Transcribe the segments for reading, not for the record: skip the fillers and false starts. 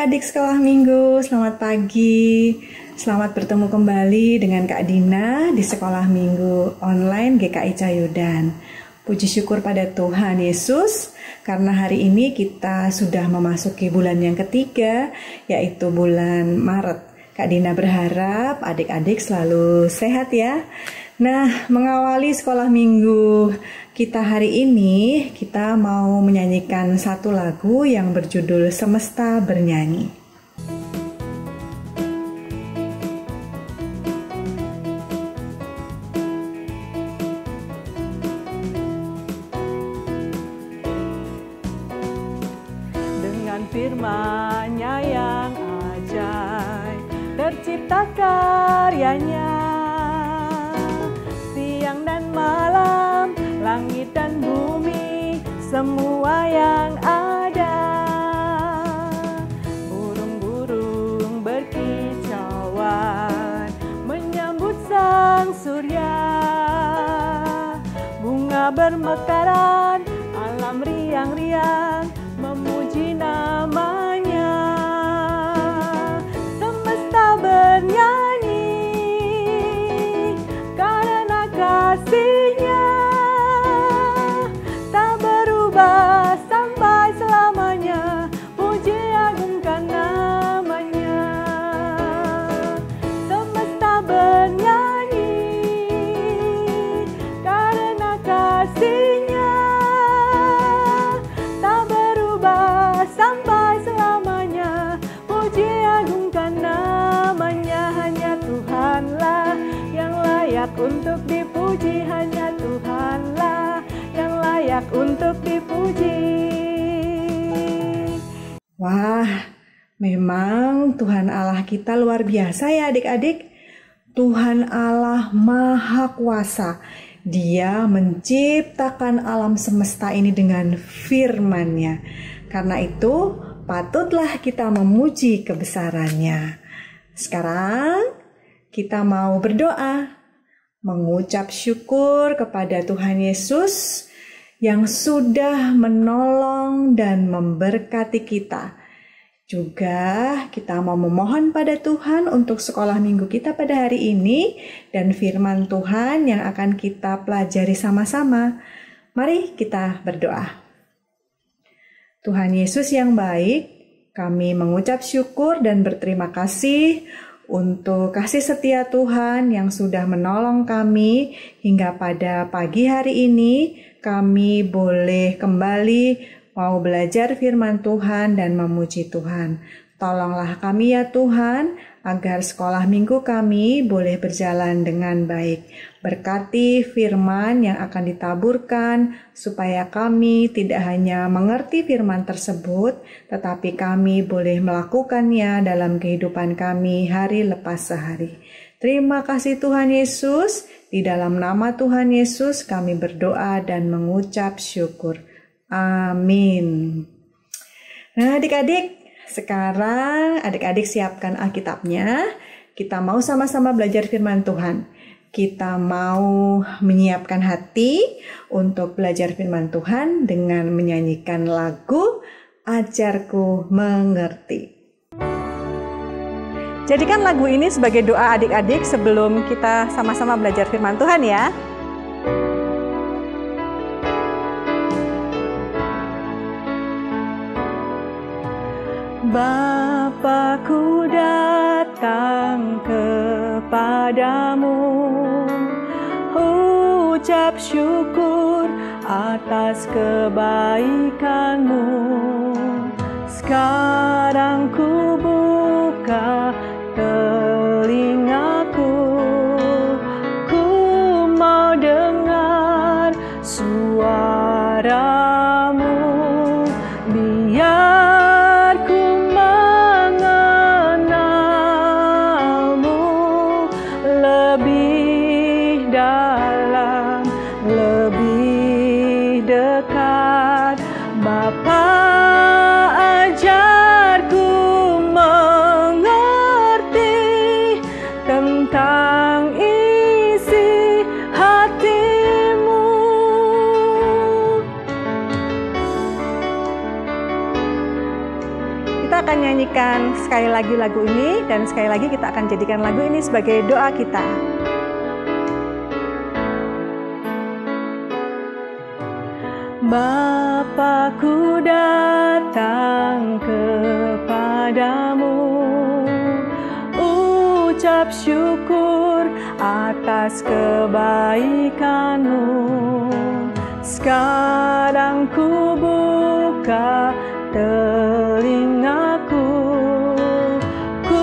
adik-adik sekolah minggu, selamat pagi. Selamat bertemu kembali dengan Kak Dina di sekolah minggu online GKI Cayudan. Puji syukur pada Tuhan Yesus, karena hari ini kita sudah memasuki bulan yang ketiga, yaitu bulan Maret. Kak Dina berharap adik-adik selalu sehat ya. Nah, mengawali sekolah minggu kita hari ini, kita mau menyanyikan satu lagu yang berjudul Semesta Bernyanyi. Dengan firman-Nya yang ajaib, tercipta karyanya. Siang dan malam, langit dan bumi, semua yang ada. Burung-burung berkicauan, menyambut sang surya. Bunga bermekaran, alam riang-riang, memuji namanya. Semesta bernyanyi karena kasih-Nya, tak berubah sampai selamanya. Puji agungkan namanya. Semesta bernyanyi karena kasih-Nya, tak berubah sampai selamanya. Puji agungkan namanya. Hanya Tuhanlah yang layak untuk dipuji. Hanya Tuhanlah yang layak untuk dipuji. Wah, memang Tuhan Allah kita luar biasa ya adik-adik. Tuhan Allah Maha Kuasa. Dia menciptakan alam semesta ini dengan firman-Nya. Karena itu, patutlah kita memuji kebesaran-Nya. Sekarang, kita mau berdoa, mengucap syukur kepada Tuhan Yesus yang sudah menolong dan memberkati kita. Juga kita mau memohon pada Tuhan untuk sekolah minggu kita pada hari ini dan firman Tuhan yang akan kita pelajari sama-sama. Mari kita berdoa. Tuhan Yesus yang baik, kami mengucap syukur dan berterima kasih untuk kasih setia Tuhan yang sudah menolong kami hingga pada pagi hari ini. Kami boleh kembali mau belajar firman Tuhan dan memuji Tuhan. Tolonglah kami ya Tuhan, agar sekolah minggu kami boleh berjalan dengan baik. Berkati firman yang akan ditaburkan, supaya kami tidak hanya mengerti firman tersebut, tetapi kami boleh melakukannya dalam kehidupan kami hari lepas sehari. Terima kasih Tuhan Yesus, di dalam nama Tuhan Yesus kami berdoa dan mengucap syukur. Amin. Nah adik-adik, sekarang adik-adik siapkan Alkitabnya. Kita mau sama-sama belajar firman Tuhan. Kita mau menyiapkan hati untuk belajar firman Tuhan dengan menyanyikan lagu Ajarku Mengerti. Jadikan lagu ini sebagai doa adik-adik sebelum kita sama-sama belajar firman Tuhan ya. Bapa-Ku datang kepadamu, ucap syukur atas kebaikan-Mu. Sekarang ku buka telingaku, ku mau dengar suara-Mu. Biar ku mengenal-Mu lebih dalam, lebih dekat. Bapa, ajarku mengerti. menyanyikan sekali lagi lagu ini, dan sekali lagi kita akan jadikan lagu ini sebagai doa kita. Bapa-Ku datang kepadamu, ucap syukur atas kebaikan-Mu. Sekarang ku buka telingaku, ku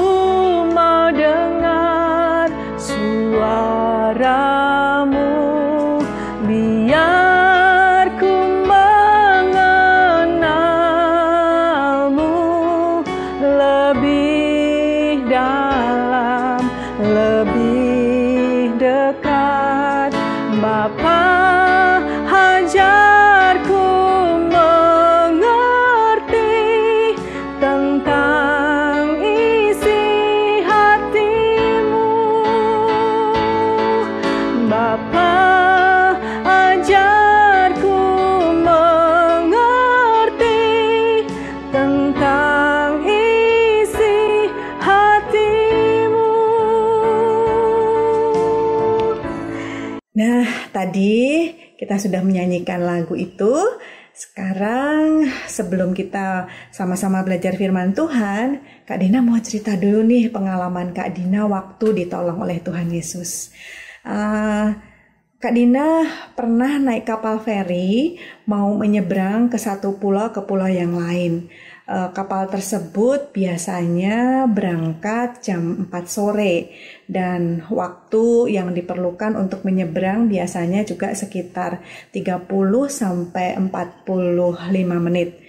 mau dengar suara-Mu, biar ku mengenal-Mu lebih dalam, lebih dekat. Bapa, ajarku mengerti tentang isi hati-Mu. Bapa, ajarku mengerti tentang isi hati-Mu. Nah, tadi kita sudah menyanyikan lagu itu. Sekarang sebelum kita sama-sama belajar firman Tuhan, Kak Dina mau cerita dulu nih pengalaman Kak Dina waktu ditolong oleh Tuhan Yesus. Kak Dina pernah naik kapal feri mau menyeberang ke satu pulau ke pulau yang lain. Kapal tersebut biasanya berangkat jam 4 sore dan waktu yang diperlukan untuk menyeberang biasanya juga sekitar 30 sampai 45 menit.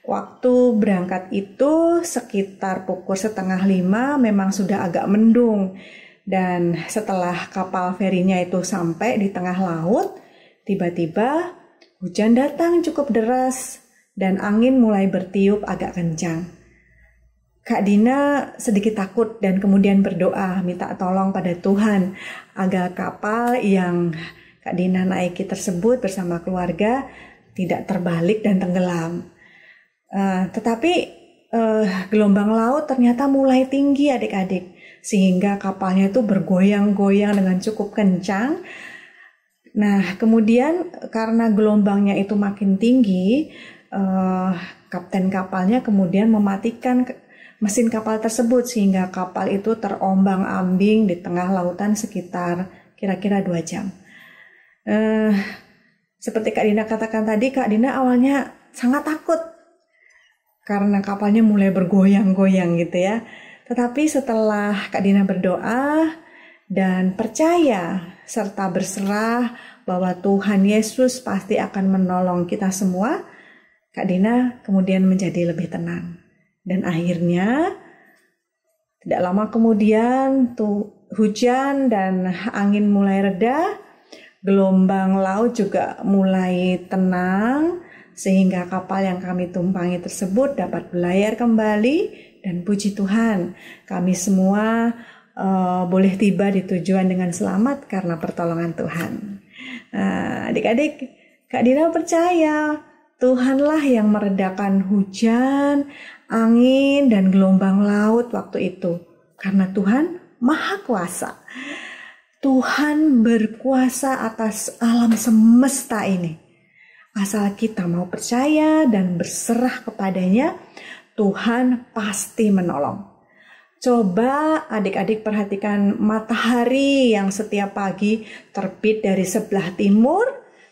Waktu berangkat itu sekitar pukul 4:30 memang sudah agak mendung. Dan setelah kapal ferinya itu sampai di tengah laut, tiba-tiba hujan datang cukup deras dan angin mulai bertiup agak kencang. Kak Dina sedikit takut dan kemudian berdoa minta tolong pada Tuhan agar kapal yang Kak Dina naiki tersebut bersama keluarga tidak terbalik dan tenggelam. Tetapi gelombang laut ternyata mulai tinggi adik-adik, sehingga kapalnya itu bergoyang-goyang dengan cukup kencang. Nah, kemudian karena gelombangnya itu makin tinggi, kapten kapalnya kemudian mematikan mesin kapal tersebut sehingga kapal itu terombang-ambing di tengah lautan sekitar kira-kira 2 jam. Seperti Kak Dina katakan tadi, Kak Dina awalnya sangat takut karena kapalnya mulai bergoyang-goyang gitu ya. Tetapi setelah Kak Dina berdoa dan percaya serta berserah bahwa Tuhan Yesus pasti akan menolong kita semua, Kak Dina kemudian menjadi lebih tenang. Dan akhirnya tidak lama kemudian hujan dan angin mulai reda, gelombang laut juga mulai tenang, sehingga kapal yang kami tumpangi tersebut dapat berlayar kembali. Dan puji Tuhan, kami semua boleh tiba di tujuan dengan selamat karena pertolongan Tuhan. Adik-adik, Kak Dina percaya Tuhanlah yang meredakan hujan, angin, dan gelombang laut waktu itu. Karena Tuhan Maha Kuasa. Tuhan berkuasa atas alam semesta ini. Asal kita mau percaya dan berserah kepadanya, Tuhan pasti menolong. Coba adik-adik perhatikan matahari yang setiap pagi terbit dari sebelah timur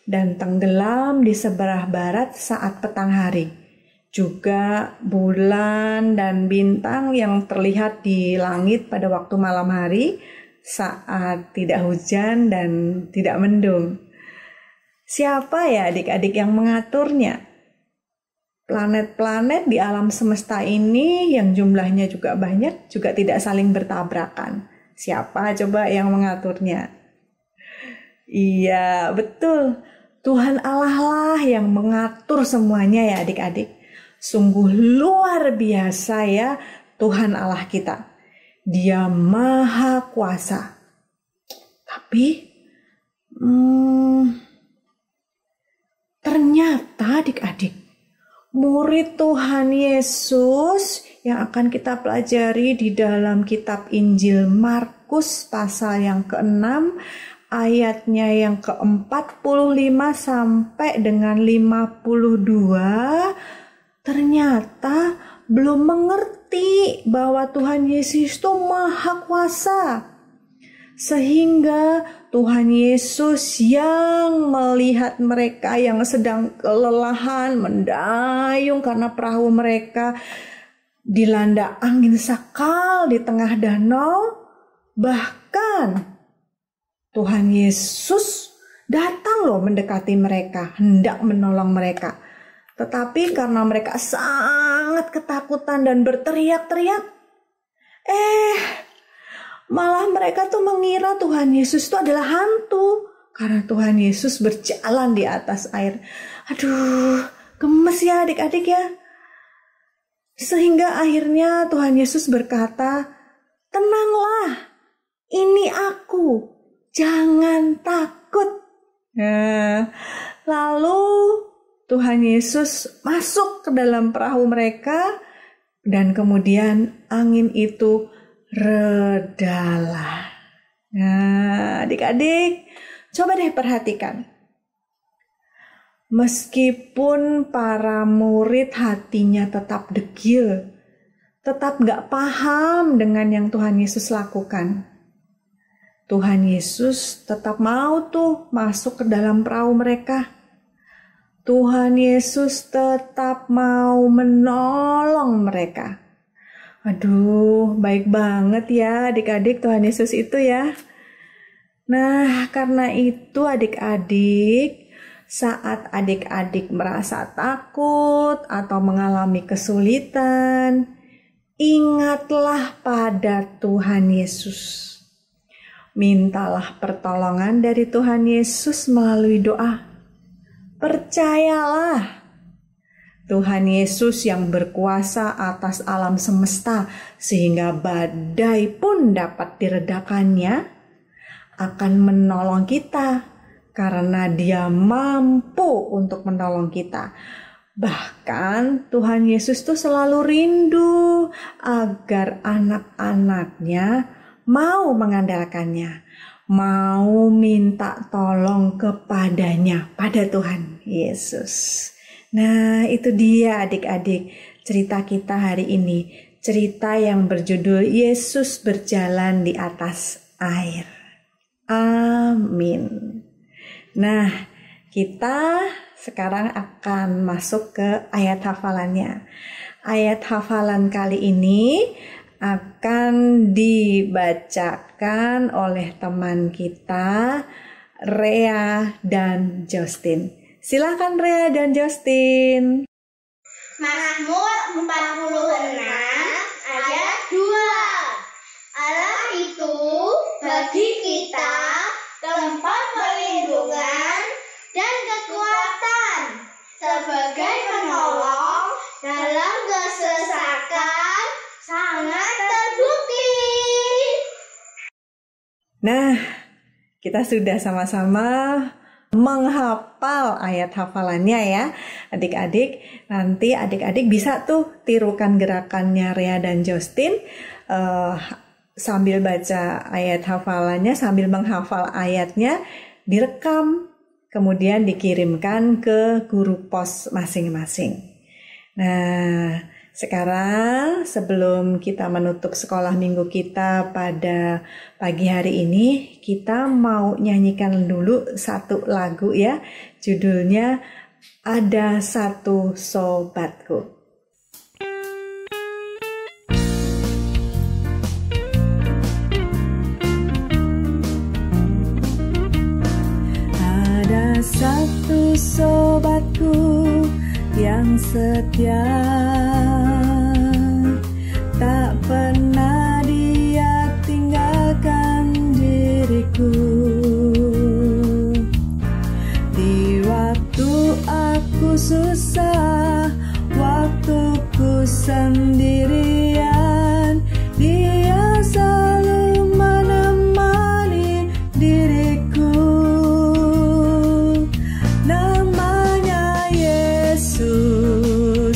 dan tenggelam di sebelah barat saat petang hari. Juga bulan dan bintang yang terlihat di langit pada waktu malam hari saat tidak hujan dan tidak mendung. Siapa ya adik-adik yang mengaturnya? Planet-planet di alam semesta ini yang jumlahnya juga banyak juga tidak saling bertabrakan. Siapa coba yang mengaturnya? Iya, betul. Tuhan Allah lah yang mengatur semuanya ya adik-adik. Sungguh luar biasa ya Tuhan Allah kita. Dia Maha Kuasa. Tapi ternyata adik-adik, murid Tuhan Yesus yang akan kita pelajari di dalam kitab Injil Markus pasal yang ke-6 ayatnya yang ke-45 sampai dengan 52 ternyata belum mengerti bahwa Tuhan Yesus itu maha kuasa. Sehingga Tuhan Yesus yang melihat mereka yang sedang kelelahan mendayung karena perahu mereka dilanda angin sakal di tengah danau, bahkan Tuhan Yesus datang loh mendekati mereka, hendak menolong mereka. Tetapi karena mereka sangat ketakutan dan berteriak-teriak, malah mereka tuh mengira Tuhan Yesus itu adalah hantu. Karena Tuhan Yesus berjalan di atas air. Aduh, gemes ya adik-adik ya. Sehingga akhirnya Tuhan Yesus berkata, tenanglah, ini aku, jangan takut. Nah, lalu Tuhan Yesus masuk ke dalam perahu mereka dan kemudian angin itu redalah. Nah, adik-adik, coba deh perhatikan. Meskipun para murid hatinya tetap degil, tetap gak paham dengan yang Tuhan Yesus lakukan, Tuhan Yesus tetap mau tuh masuk ke dalam perahu mereka. Tuhan Yesus tetap mau menolong mereka. Aduh, baik banget ya adik-adik Tuhan Yesus itu ya. Nah, karena itu adik-adik, saat adik-adik merasa takut atau mengalami kesulitan, ingatlah pada Tuhan Yesus. Mintalah pertolongan dari Tuhan Yesus melalui doa. Percayalah, Tuhan Yesus yang berkuasa atas alam semesta sehingga badai pun dapat diredakannya akan menolong kita karena Dia mampu untuk menolong kita. Bahkan Tuhan Yesus tuh selalu rindu agar anak-anaknya mau mengandalkannya, mau minta tolong kepadanya, pada Tuhan Yesus. Nah, itu dia adik-adik cerita kita hari ini. Cerita yang berjudul Yesus berjalan di atas air. Amin. Nah, kita sekarang akan masuk ke ayat hafalannya. Ayat hafalan kali ini akan dibacakan oleh teman kita, Rea dan Justin. Silakan Rea dan Justin. Mazmur 46 ayat 2. Allah itu bagi kita tempat perlindungan dan kekuatan, sebagai penolong dalam kesesakan sangat terbukti. Nah, kita sudah sama-sama menghafal ayat hafalannya ya adik-adik. Nanti adik-adik bisa tuh tirukan gerakannya Rea dan Justin sambil baca ayat hafalannya, sambil menghafal ayatnya, direkam kemudian dikirimkan ke guru pos masing-masing. Nah, sekarang sebelum kita menutup sekolah minggu kita pada pagi hari ini, kita mau nyanyikan dulu satu lagu ya. Judulnya Ada Satu Sobatku. Ada satu sobatku yang setia, tak pernah dia tinggalkan diriku. Di waktu aku susah, waktuku sendirian, dia selalu menemani diriku. Namanya Yesus.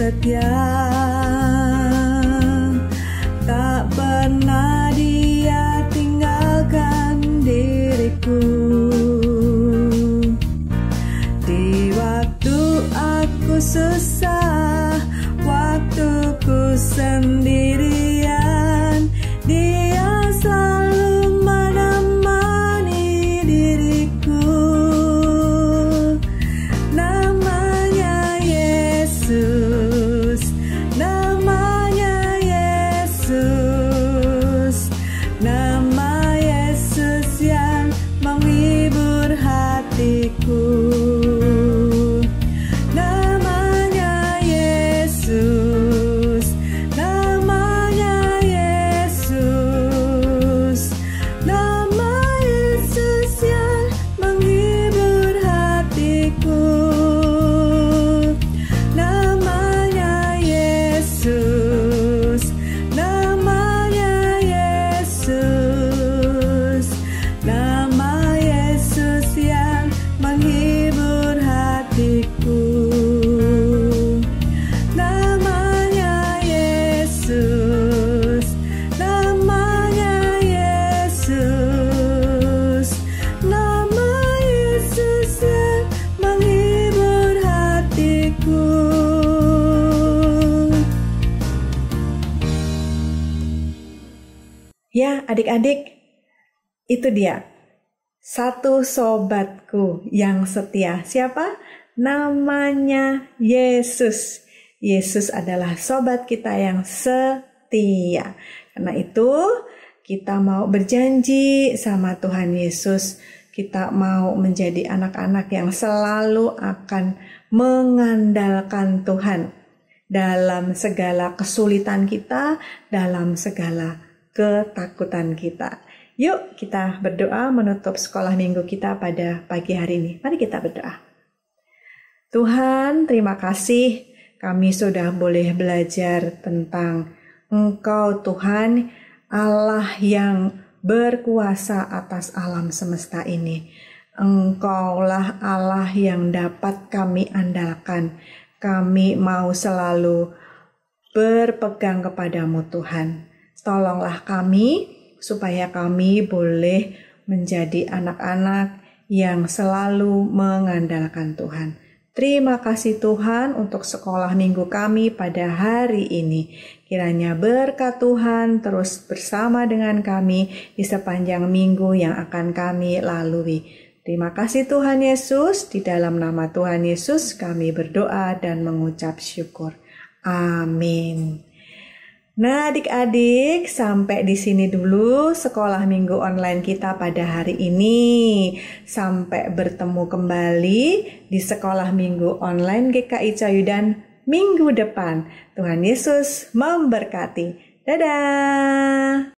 setia, tak pernah Dia tinggalkan diriku. Di waktu aku susah, waktuku sendirian, Dia selalu menemani diriku. Namanya Yesus, namanya Yesus, nama Yesus yang menghibur hatiku. Namanya Yesus, namanya Yesus, nama Yesus yang menghibur hatiku. Namanya Yesus, namanya Yesus, nama Yesus yang menghibur hatiku. Namanya Yesus, namanya Yesus, nama Yesus yang menghibur hatiku. Ya, adik-adik, itu dia satu sobatku yang setia. Siapa? Namanya Yesus. Yesus adalah sobat kita yang setia. Karena itu, kita mau berjanji sama Tuhan Yesus. Kita mau menjadi anak-anak yang selalu akan mengandalkan Tuhan dalam segala kesulitan kita, dalam segala ketakutan kita. Yuk kita berdoa menutup sekolah minggu kita pada pagi hari ini. Mari kita berdoa. Tuhan, terima kasih kami sudah boleh belajar tentang Engkau Tuhan, Allah yang berkuasa atas alam semesta ini. Engkaulah Allah yang dapat kami andalkan. Kami mau selalu berpegang kepadamu Tuhan. Tolonglah kami supaya kami boleh menjadi anak-anak yang selalu mengandalkan Tuhan. Terima kasih Tuhan untuk sekolah minggu kami pada hari ini. Kiranya berkat Tuhan terus bersama dengan kami di sepanjang minggu yang akan kami lalui. Terima kasih Tuhan Yesus, di dalam nama Tuhan Yesus kami berdoa dan mengucap syukur. Amin. Nah adik-adik, sampai di sini dulu sekolah minggu online kita pada hari ini. Sampai bertemu kembali di sekolah minggu online GKI Cayudan minggu depan. Tuhan Yesus memberkati. Dadah!